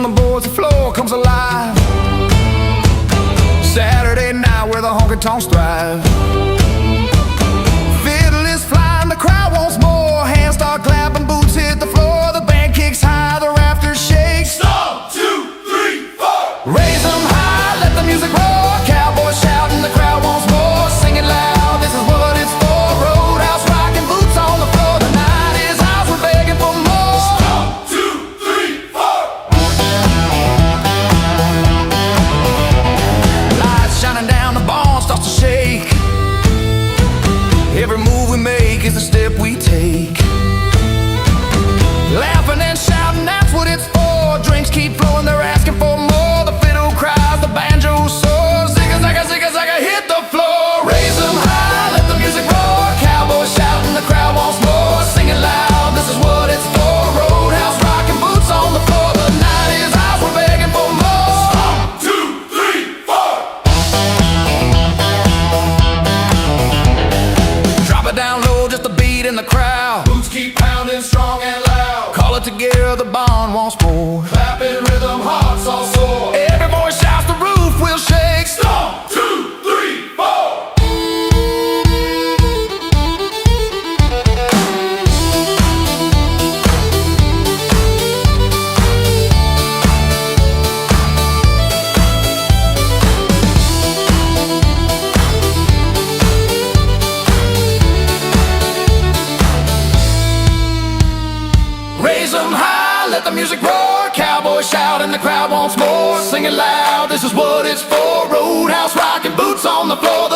on the boards, the floor comes alive. Saturday night where the honky-tonks thrive. Fiddle is flying, the crowd wants more. Hands start clapping, boots hit the floor. The band kicks high, the rafters shake. Stomp, 2, 3, 4. Raise them high, let the music roar. Cowboys shouting, the crowd wants more. Sing it loud, this is what it's for. Roadhouse rocking, boots on the floor. The night is ours, we're begging for more. Stomp, 2, 3, 4. Lights shining down, the barn starts to shake. Every move we make is a step we take. Laughing and shouting, that's what it's for. Drinks keep flowing, they're asking for more. The fiddle cries, the banjo soars. Zigga-zagga, hit the floor. Raise them high, let the music roar. Cowboys shouting, the crowd wants more. Sing it loud, this is what it's for. Roadhouse rocking, boots on the floor. The night is ours, we're begging for more. Stomp, 2, 3, 4. Drop it down low, just a beat in the crowd. Boots keep pounding strong and loud. Call it together, the bond wants more. Clapping rhythm, hearts all sore. Every voice shouts, the roof will shake. Stomp, 2, 3, 4. Raise them high, let the music roar. Cowboys shout and the crowd wants more. Sing it loud, this is what it's for. Roadhouse rocking, boots on the floor.